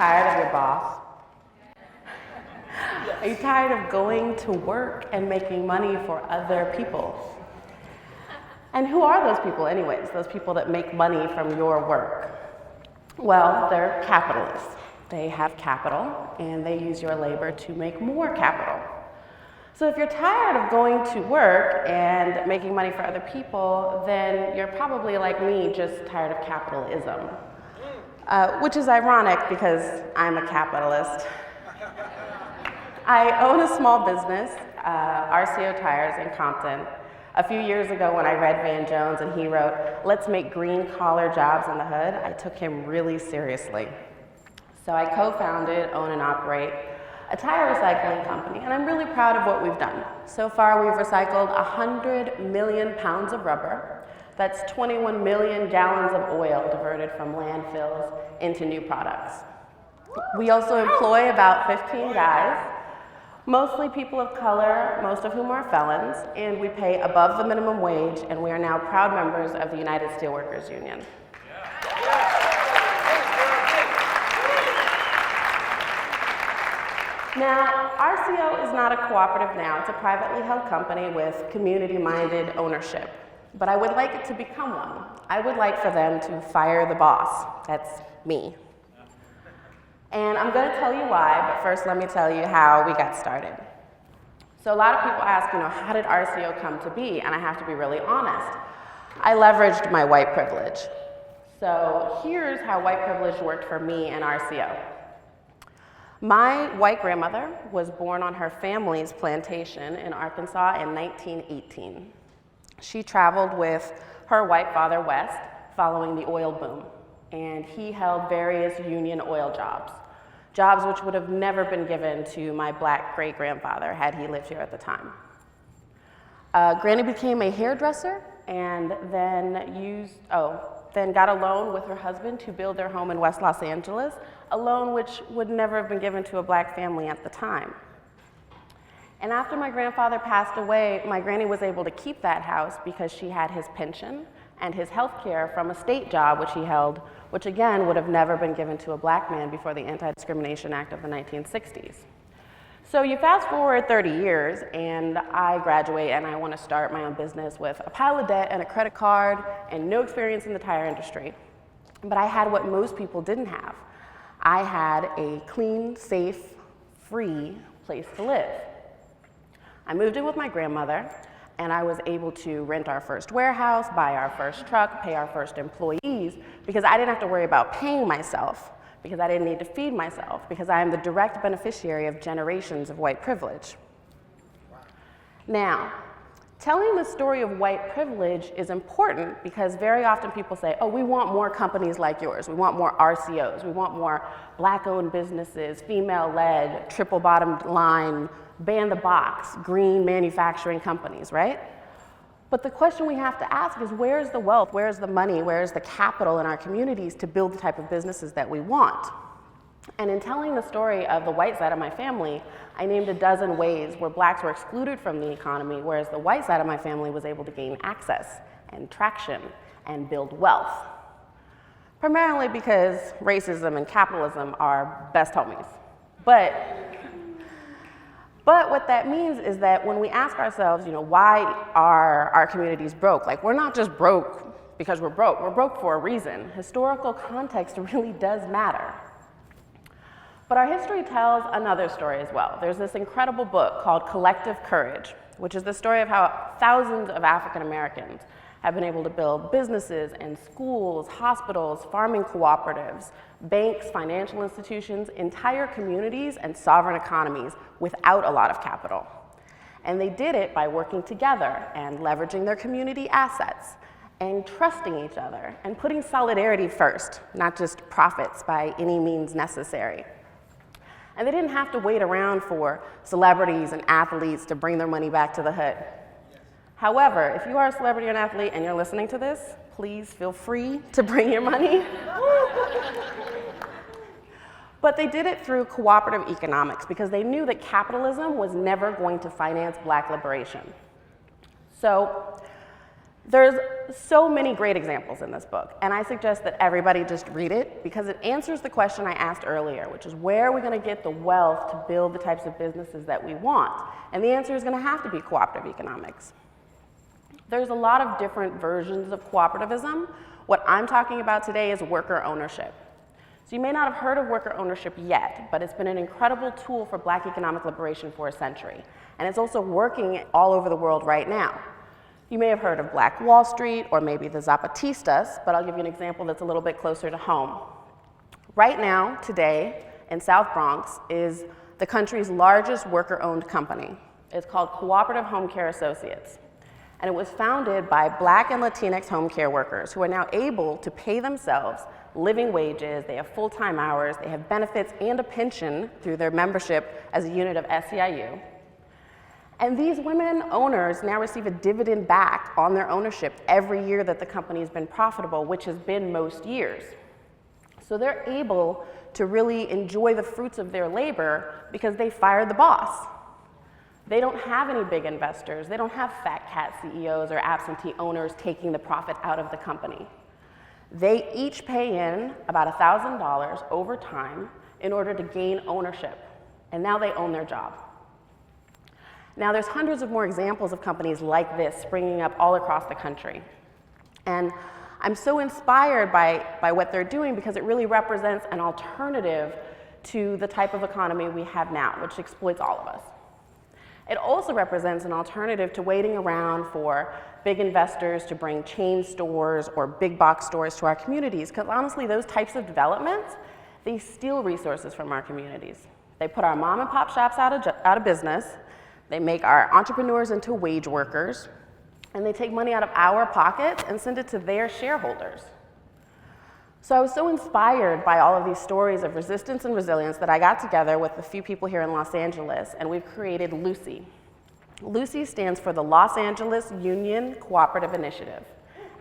tired of your boss? Are you tired of going to work and making money for other people? And who are those people anyways, those people that make money from your work? Well, they're capitalists. They have capital, and they use your labor to make more capital. So if you're tired of going to work and making money for other people, then you're probably like me, just tired of capitalism. Which is ironic because I'm a capitalist. I own a small business, RCO Tires in Compton. A few years ago when I read Van Jones and he wrote, "Let's make green collar jobs in the hood," I took him really seriously. So I co-founded, own and operate a tire recycling company, and I'm really proud of what we've done. So far we've recycled 100 million pounds of rubber. That's 21 million gallons of oil diverted from landfills into new products. We also employ about 15 guys, mostly people of color, most of whom are felons, and we pay above the minimum wage, and we are now proud members of the United Steelworkers Union. Now, RCO is not a cooperative now. It's a privately held company with community-minded ownership. But I would like it to become one. I would like for them to fire the boss. That's me. And I'm going to tell you why, but first let me tell you how we got started. So a lot of people ask, how did RCO come to be? And I have to be really honest. I leveraged my white privilege. So here's how white privilege worked for me and RCO. My white grandmother was born on her family's plantation in Arkansas in 1918. She traveled with her white father west following the oil boom, and he held various union oil jobs which would have never been given to my black great-grandfather had he lived here at the time. Granny became a hairdresser and then got a loan with her husband to build their home in West Los Angeles, a loan which would never have been given to a black family at the time. And after my grandfather passed away, my granny was able to keep that house because she had his pension and his health care from a state job which he held, which again would have never been given to a black man before the Anti-Discrimination Act of the 1960s. So you fast forward 30 years and I graduate and I want to start my own business with a pile of debt and a credit card and no experience in the tire industry. But I had what most people didn't have. I had a clean, safe, free place to live. I moved in with my grandmother and I was able to rent our first warehouse, buy our first truck, pay our first employees because I didn't have to worry about paying myself, because I didn't need to feed myself, because I am the direct beneficiary of generations of white privilege. Now, telling the story of white privilege is important because very often people say, oh, we want more companies like yours. We want more RCOs. We want more black-owned businesses, female-led, triple bottom line, ban the box, green manufacturing companies, right? But the question we have to ask is, where's the wealth, where's the money, where's the capital in our communities to build the type of businesses that we want? And in telling the story of the white side of my family, I named a dozen ways where blacks were excluded from the economy, whereas the white side of my family was able to gain access and traction and build wealth. Primarily because racism and capitalism are best homies. But what that means is that when we ask ourselves, why are our communities broke? Like, we're not just broke because we're broke for a reason. Historical context really does matter. But our history tells another story as well. There's this incredible book called Collective Courage, which is the story of how thousands of African Americans have been able to build businesses and schools, hospitals, farming cooperatives, banks, financial institutions, entire communities, and sovereign economies without a lot of capital. And they did it by working together and leveraging their community assets and trusting each other and putting solidarity first, not just profits by any means necessary. And they didn't have to wait around for celebrities and athletes to bring their money back to the hood. However, if you are a celebrity or an athlete and you're listening to this, please feel free to bring your money. But they did it through cooperative economics because they knew that capitalism was never going to finance black liberation. So There's so many great examples in this book, and I suggest that everybody just read it because it answers the question I asked earlier, which is where are we going to get the wealth to build the types of businesses that we want? And the answer is going to have to be cooperative economics. There's a lot of different versions of cooperativism. What I'm talking about today is worker ownership. So you may not have heard of worker ownership yet, but it's been an incredible tool for Black economic liberation for a century. And it's also working all over the world right now. You may have heard of Black Wall Street or maybe the Zapatistas, but I'll give you an example that's a little bit closer to home. Right now, today, in South Bronx is the country's largest worker-owned company. It's called Cooperative Home Care Associates. And it was founded by Black and Latinx home care workers who are now able to pay themselves living wages, they have full-time hours, they have benefits and a pension through their membership as a unit of SEIU. And these women owners now receive a dividend back on their ownership every year that the company has been profitable, which has been most years. So they're able to really enjoy the fruits of their labor because they fired the boss. They don't have any big investors. They don't have fat cat CEOs or absentee owners taking the profit out of the company. They each pay in about $1,000 over time in order to gain ownership. And now they own their job. Now, there's hundreds of more examples of companies like this springing up all across the country. And I'm so inspired by what they're doing because it really represents an alternative to the type of economy we have now, which exploits all of us. It also represents an alternative to waiting around for big investors to bring chain stores or big box stores to our communities, because honestly, those types of developments, they steal resources from our communities. They put our mom and pop shops out of business. They make our entrepreneurs into wage workers, and they take money out of our pockets and send it to their shareholders. So I was so inspired by all of these stories of resistance and resilience that I got together with a few people here in Los Angeles, and we've created LUCI. LUCI stands for the Los Angeles Union Cooperative Initiative,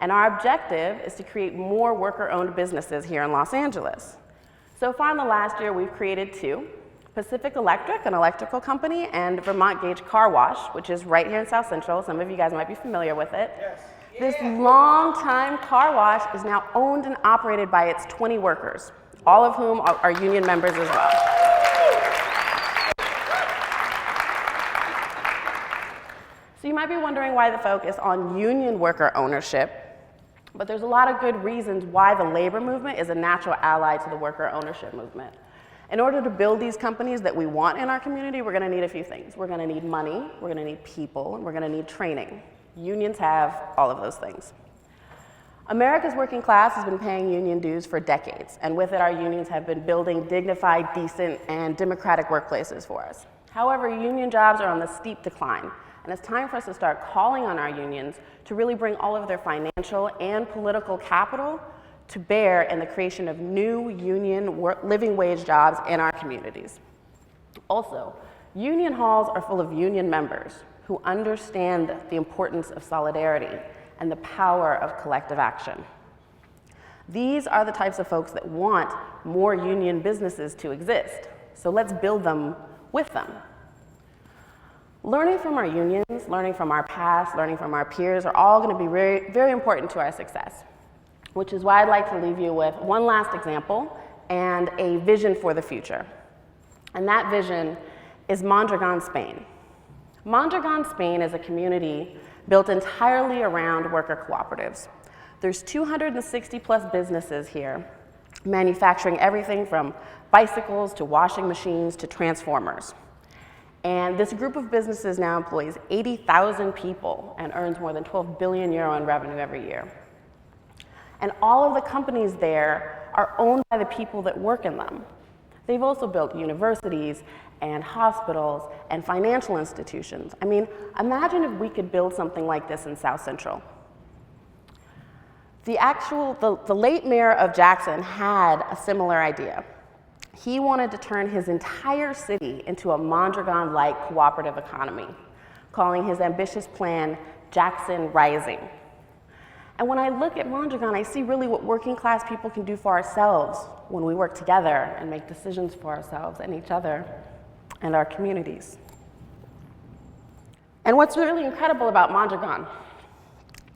and our objective is to create more worker-owned businesses here in Los Angeles. So far in the last year, we've created two. Pacific Electric, an electrical company, and Vermont Gauge Car Wash, which is right here in South Central. Some of you guys might be familiar with it. Yes. This long-time car wash is now owned and operated by its 20 workers, all of whom are union members as well. So you might be wondering why the focus on union worker ownership, but there's a lot of good reasons why the labor movement is a natural ally to the worker ownership movement. In order to build these companies that we want in our community, we're going to need a few things. We're going to need money, we're going to need people, and we're going to need training. Unions have all of those things. America's working class has been paying union dues for decades, and with it, our unions have been building dignified, decent, and democratic workplaces for us. However, union jobs are on the steep decline, and it's time for us to start calling on our unions to really bring all of their financial and political capital to bear in the creation of new union living wage jobs in our communities. Also, union halls are full of union members who understand the importance of solidarity and the power of collective action. These are the types of folks that want more union businesses to exist, so let's build them with them. Learning from our unions, learning from our past, learning from our peers are all going to be very, very important to our success, which is why I'd like to leave you with one last example and a vision for the future. And that vision is Mondragon, Spain. Mondragon, Spain is a community built entirely around worker cooperatives. There's 260 plus businesses here, manufacturing everything from bicycles to washing machines to transformers. And this group of businesses now employs 80,000 people and earns more than 12 billion euro in revenue every year. And all of the companies there are owned by the people that work in them. They've also built universities and hospitals and financial institutions. I mean, imagine if we could build something like this in South Central. The late mayor of Jackson had a similar idea. He wanted to turn his entire city into a Mondragon-like cooperative economy, calling his ambitious plan Jackson Rising. And when I look at Mondragon, I see really what working class people can do for ourselves when we work together and make decisions for ourselves and each other and our communities. And what's really incredible about Mondragon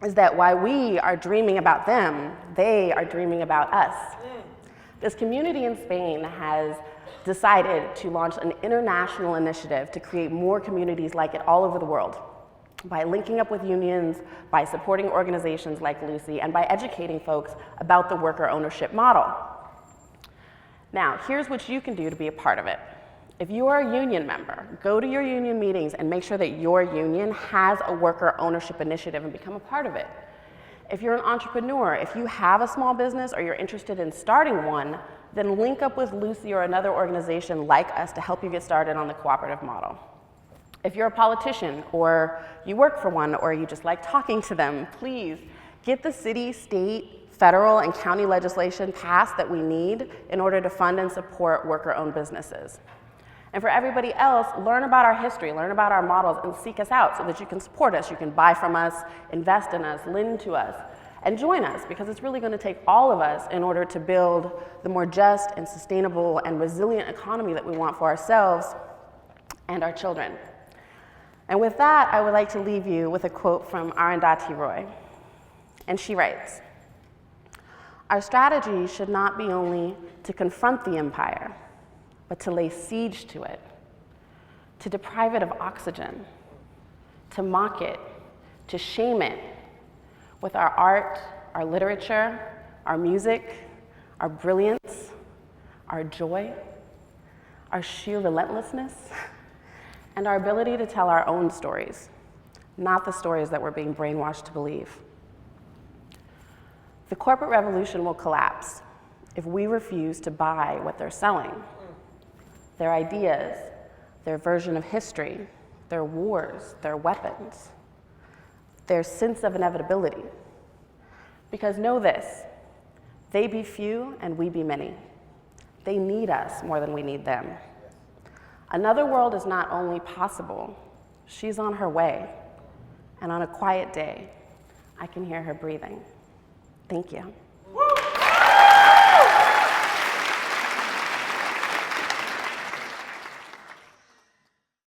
is that while we are dreaming about them, they are dreaming about us. This community in Spain has decided to launch an international initiative to create more communities like it all over the world by linking up with unions, by supporting organizations like LUCI, and by educating folks about the worker ownership model. Now, here's what you can do to be a part of it. If you are a union member, go to your union meetings and make sure that your union has a worker ownership initiative and become a part of it. If you're an entrepreneur, if you have a small business or you're interested in starting one, then link up with LUCI or another organization like us to help you get started on the cooperative model. If you're a politician or you work for one or you just like talking to them, please get the city, state, federal, and county legislation passed that we need in order to fund and support worker-owned businesses. And for everybody else, learn about our history, learn about our models, and seek us out so that you can support us, you can buy from us, invest in us, lend to us, and join us, because it's really going to take all of us in order to build the more just and sustainable and resilient economy that we want for ourselves and our children. And with that, I would like to leave you with a quote from Arundhati Roy. And she writes, "Our strategy should not be only to confront the empire, but to lay siege to it, to deprive it of oxygen, to mock it, to shame it with our art, our literature, our music, our brilliance, our joy, our sheer relentlessness, and our ability to tell our own stories, not the stories that we're being brainwashed to believe. The corporate revolution will collapse if we refuse to buy what they're selling. Their ideas, their version of history, their wars, their weapons, their sense of inevitability. Because know this, they be few and we be many. They need us more than we need them. Another world is not only possible, she's on her way. And on a quiet day, I can hear her breathing. Thank you.